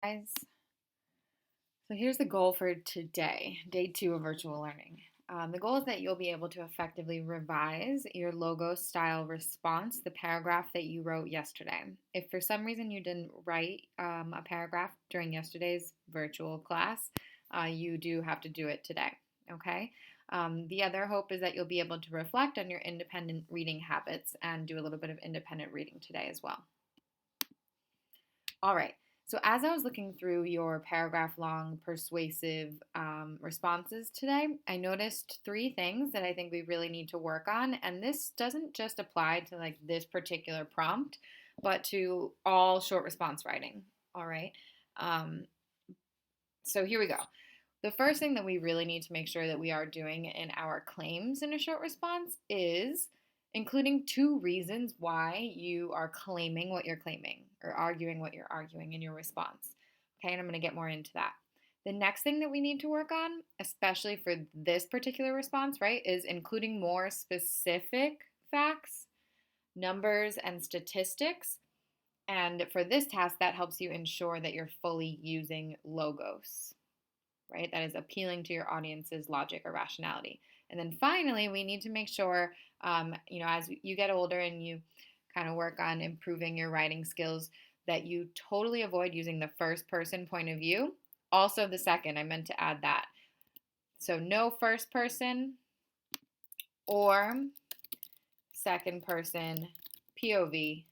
Guys, so here's the goal for today, day 2 of virtual learning. The goal is that you'll be able to effectively revise your logo style response, the paragraph that you wrote yesterday. If for some reason you didn't write a paragraph during yesterday's virtual class, you do have to do it today, okay? The other hope is that you'll be able to reflect on your independent reading habits and do a little bit of independent reading today as well. All right. So as I was looking through your paragraph long persuasive responses today, I noticed 3 things that I think we really need to work on. And this doesn't just apply to like this particular prompt, but to all short response writing. All right. So here we go. The first thing that we really need to make sure that we are doing in our claims in a short response is including 2 reasons why you are claiming what you're claiming or arguing what you're arguing in your response. Okay, and I'm going to get more into that. The next thing that we need to work on, especially for this particular response, right, is including more specific facts, numbers, and statistics. And for this task, that helps you ensure that you're fully using logos, right? That is appealing to your audience's logic or rationality. And then finally, we need to make sure, as you get older and you kind of work on improving your writing skills, that you totally avoid using the first person point of view. Also, the second, I meant to add that. So, no first person or second person POV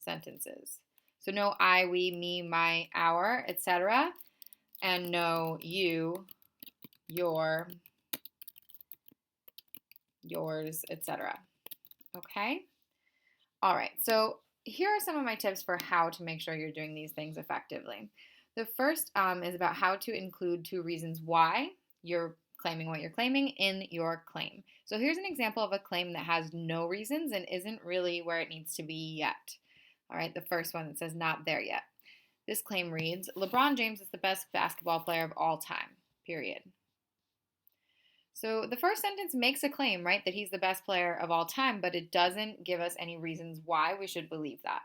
sentences. So, no I, we, me, my, our, etc. And no you, your, yours, etc. Okay? All right, so here are some of my tips for how to make sure you're doing these things effectively. The first is about how to include 2 reasons why you're claiming what you're claiming in your claim. So here's an example of a claim that has no reasons and isn't really where it needs to be yet. All right, the first one that says not there yet. This claim reads, LeBron James is the best basketball player of all time, period. So the first sentence makes a claim, right, that he's the best player of all time, but it doesn't give us any reasons why we should believe that.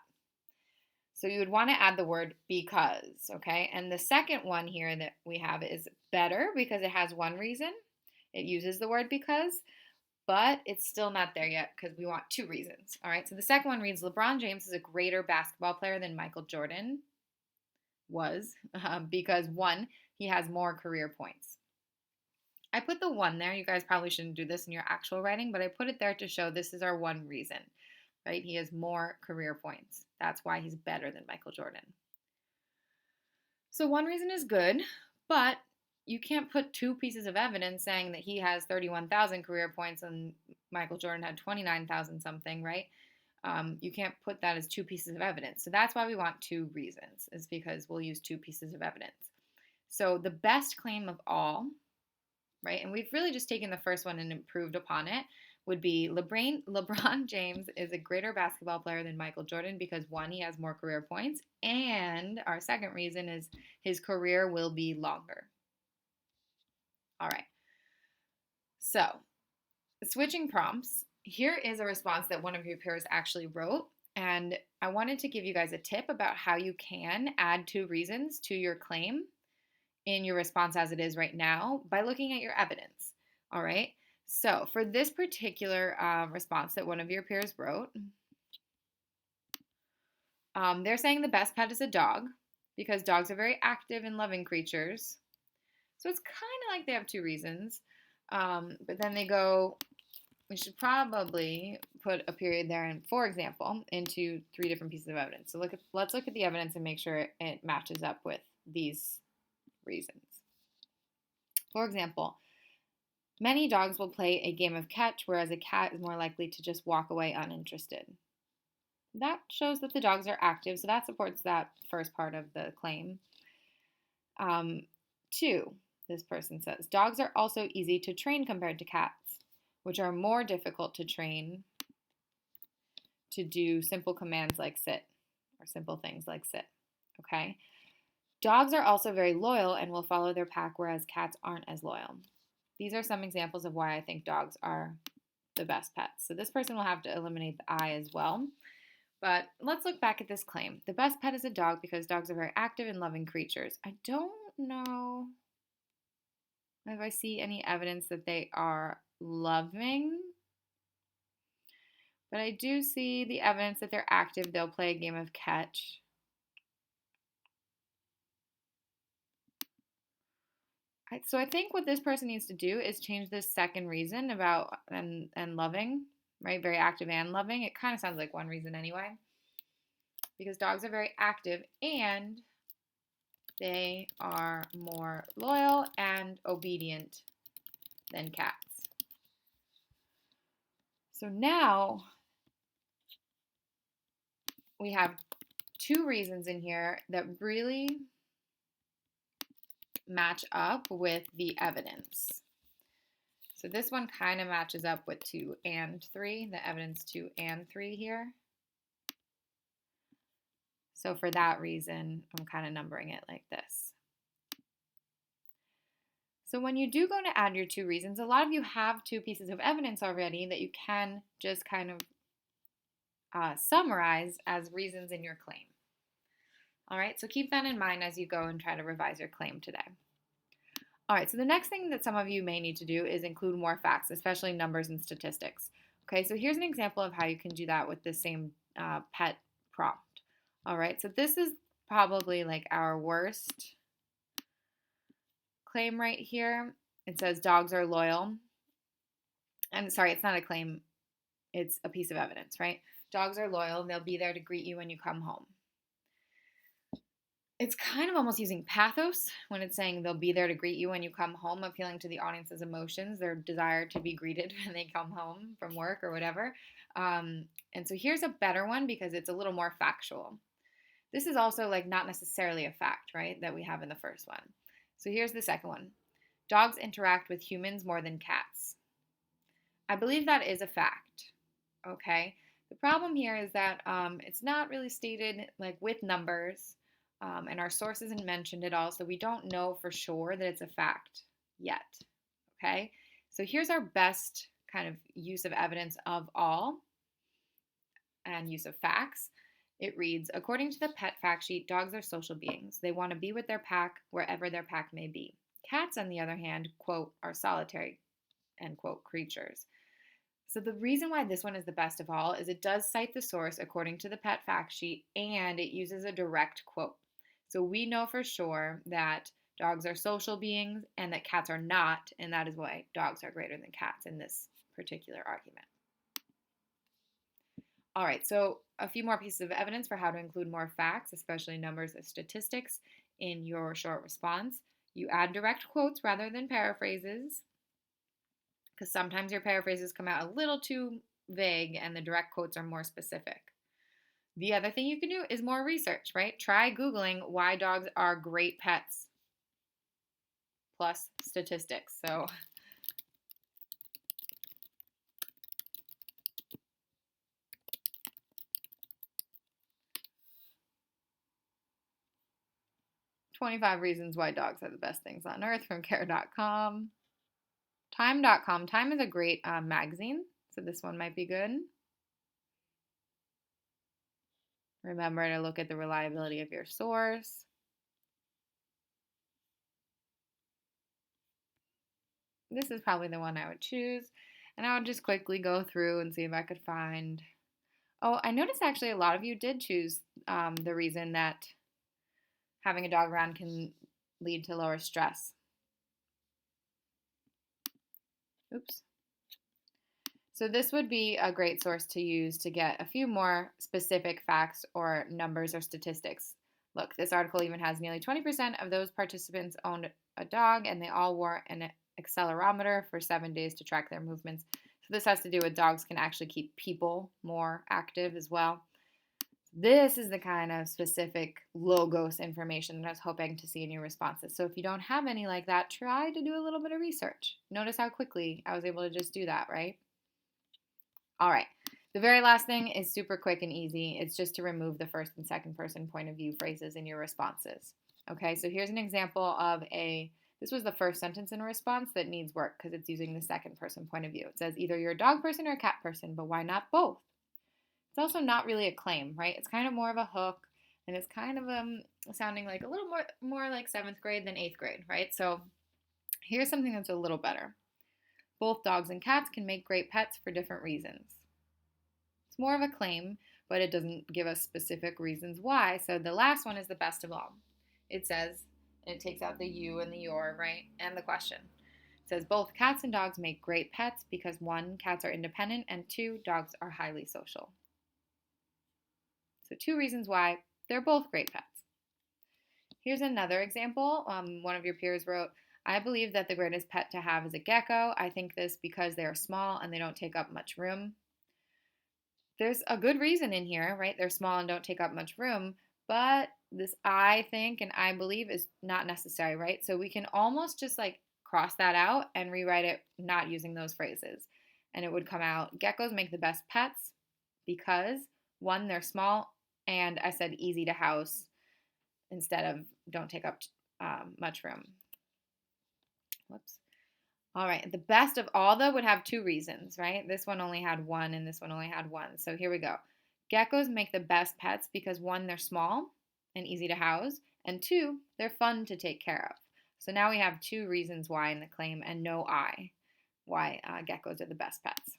So you would want to add the word because, okay? And the second one here that we have is better because it has 1 reason. It uses the word because, but it's still not there yet because we want 2 reasons. All right, so the second one reads, LeBron James is a greater basketball player than Michael Jordan was because 1, he has more career points. I put the 1 there. You guys probably shouldn't do this in your actual writing, but I put it there to show this is our 1 reason, right? He has more career points. That's why he's better than Michael Jordan. So 1 reason is good, but you can't put 2 pieces of evidence saying that he has 31,000 career points and Michael Jordan had 29,000 something, right? You can't put that as 2 pieces of evidence. So that's why we want 2 reasons, is because we'll use 2 pieces of evidence. So the best claim of all, right, and we've really just taken the first one and improved upon it, would be LeBron James is a greater basketball player than Michael Jordan because 1, he has more career points, and our second reason is his career will be longer. All right. So, switching prompts, here is a response that one of your peers actually wrote, and I wanted to give you guys a tip about how you can add 2 reasons to your claim in your response as it is right now by looking at your evidence. All right. So for this particular response that one of your peers wrote, they're saying the best pet is a dog because dogs are very active and loving creatures. So it's kind of like they have 2 reasons. But then they go, we should probably put a period there and, for example, into 3 different pieces of evidence. So let's look at the evidence and make sure it matches up with these reasons. For example, many dogs will play a game of catch, whereas a cat is more likely to just walk away uninterested. That shows that the dogs are active, so that supports that first part of the claim. 2, this person says, dogs are also easy to train compared to cats, which are more difficult to train to do simple commands like sit, or simple things like sit, okay? Dogs are also very loyal and will follow their pack, whereas cats aren't as loyal. These are some examples of why I think dogs are the best pets. So this person will have to eliminate the I as well. But let's look back at this claim. The best pet is a dog because dogs are very active and loving creatures. I don't know if I see any evidence that they are loving, but I do see the evidence that they're active. They'll play a game of catch. So I think what this person needs to do is change this second reason about and loving, right? Very active and loving. It kind of sounds like one reason anyway. Because dogs are very active and they are more loyal and obedient than cats. So now we have two reasons in here that really match up with the evidence. So this one kind of matches up with 2 and 3, the evidence 2 and 3 here. So for that reason, I'm kind of numbering it like this. So when you do go to add your two reasons, a lot of you have two pieces of evidence already that you can just kind of summarize as reasons in your claim. All right, so keep that in mind as you go and try to revise your claim today. All right, so the next thing that some of you may need to do is include more facts, especially numbers and statistics. Okay, so here's an example of how you can do that with the same pet prompt. All right, so this is probably like our worst claim right here. It says dogs are loyal. And sorry, it's not a claim, it's a piece of evidence, right? Dogs are loyal, they'll be there to greet you when you come home. It's kind of almost using pathos when it's saying they'll be there to greet you when you come home, appealing to the audience's emotions, their desire to be greeted when they come home from work or whatever. And so here's a better one because it's a little more factual. This is also like not necessarily a fact, right, that we have in the first one. So here's the second one. Dogs interact with humans more than cats. I believe that is a fact, okay? The problem here is that it's not really stated like with numbers, and our source isn't mentioned at all, so we don't know for sure that it's a fact yet, okay? So here's our best kind of use of evidence of all and use of facts. It reads, according to the pet fact sheet, dogs are social beings. They want to be with their pack wherever their pack may be. Cats, on the other hand, quote, are solitary, end quote, creatures. So the reason why this one is the best of all is it does cite the source according to the pet fact sheet and it uses a direct quote. So we know for sure that dogs are social beings and that cats are not, and that is why dogs are greater than cats in this particular argument. All right, so a few more pieces of evidence for how to include more facts, especially numbers and statistics, in your short response. You add direct quotes rather than paraphrases, because sometimes your paraphrases come out a little too vague and the direct quotes are more specific. The other thing you can do is more research, right? Try Googling why dogs are great pets plus statistics. So "25 Reasons Why Dogs Are the Best Things on Earth" from care.com. Time.com. Time is a great magazine, so this one might be good. Remember to look at the reliability of your source. This is probably the one I would choose. And I would just quickly go through and see if I could find. Oh, I noticed actually a lot of you did choose the reason that having a dog around can lead to lower stress. Oops. So this would be a great source to use to get a few more specific facts or numbers or statistics. Look, this article even has nearly 20% of those participants owned a dog and they all wore an accelerometer for 7 days to track their movements. So this has to do with dogs can actually keep people more active as well. This is the kind of specific logos information that I was hoping to see in your responses. So if you don't have any like that, try to do a little bit of research. Notice how quickly I was able to just do that, right? All right. The very last thing is super quick and easy. It's just to remove the first and second person point of view phrases in your responses. Okay, so here's an example of this was the first sentence in a response that needs work because it's using the second person point of view. It says either you're a dog person or a cat person, but why not both? It's also not really a claim, right? It's kind of more of a hook, and it's kind of sounding like a little more like 7th grade than 8th grade, right? So here's something that's a little better. Both dogs and cats can make great pets for different reasons. It's more of a claim, but it doesn't give us specific reasons why. So the last one is the best of all. It says, and it takes out the you and the your, right? And the question. It says both cats and dogs make great pets because 1, cats are independent, and 2, dogs are highly social. So 2 reasons why they're both great pets. Here's another example. One of your peers wrote, I believe that the greatest pet to have is a gecko. I think this because they are small and they don't take up much room. There's a good reason in here, right? They're small and don't take up much room, but this I think and I believe is not necessary, right? So we can almost just like cross that out and rewrite it not using those phrases. And it would come out geckos make the best pets because 1, they're small, and I said easy to house instead of don't take up much room. Whoops. All right, the best of all, though, would have 2 reasons, right? This one only had 1 and this one only had 1. So here we go. Geckos make the best pets because 1, they're small and easy to house, and 2, they're fun to take care of. So now we have 2 reasons why in the claim and no I, why geckos are the best pets.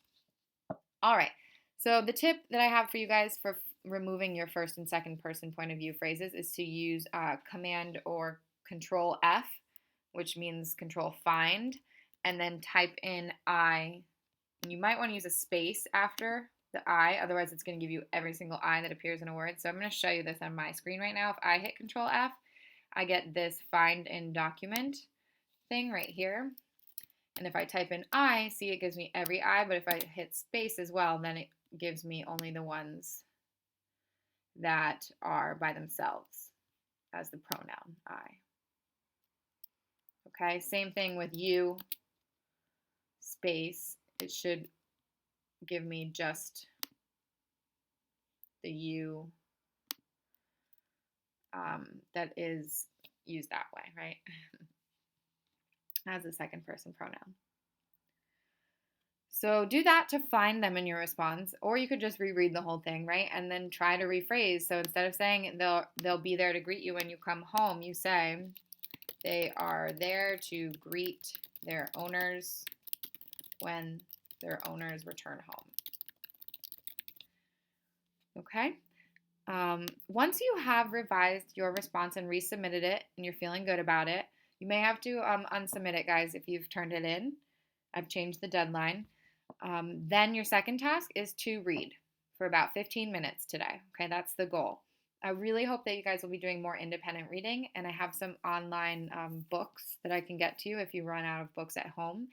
All right, so the tip that I have for you guys for removing your first and second person point of view phrases is to use Command or Control F, which means Control Find, and then type in I. You might want to use a space after the I, otherwise it's going to give you every single I that appears in a word. So I'm going to show you this on my screen right now. If I hit Control F, I get this Find in Document thing right here. And if I type in I, see it gives me every I, but if I hit space as well, then it gives me only the ones that are by themselves as the pronoun I. Okay, same thing with you, space. It should give me just the you that is used that way, right? As a second person pronoun. So do that to find them in your response, or you could just reread the whole thing, right? And then try to rephrase. So instead of saying they'll be there to greet you when you come home, you say they are there to greet their owners when their owners return home. Okay? Once you have revised your response and resubmitted it and you're feeling good about it, you may have to unsubmit it, guys, if you've turned it in. I've changed the deadline. Then your second task is to read for about 15 minutes today. Okay, that's the goal. I really hope that you guys will be doing more independent reading, and I have some online books that I can get to you if you run out of books at home.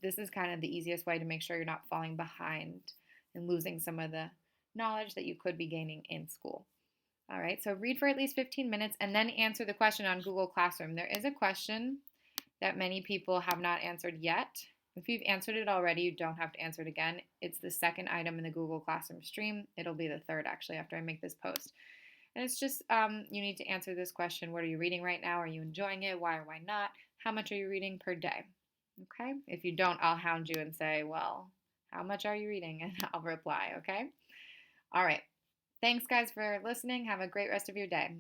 This is kind of the easiest way to make sure you're not falling behind and losing some of the knowledge that you could be gaining in school. All right, so read for at least 15 minutes and then answer the question on Google Classroom. There is a question that many people have not answered yet. If you've answered it already, you don't have to answer it again. It's the second item in the Google Classroom stream. It'll be the third, actually, after I make this post. And it's just you need to answer this question. What are you reading right now? Are you enjoying it? Why or why not? How much are you reading per day? Okay? If you don't, I'll hound you and say, well, how much are you reading? And I'll reply, okay? All right. Thanks, guys, for listening. Have a great rest of your day.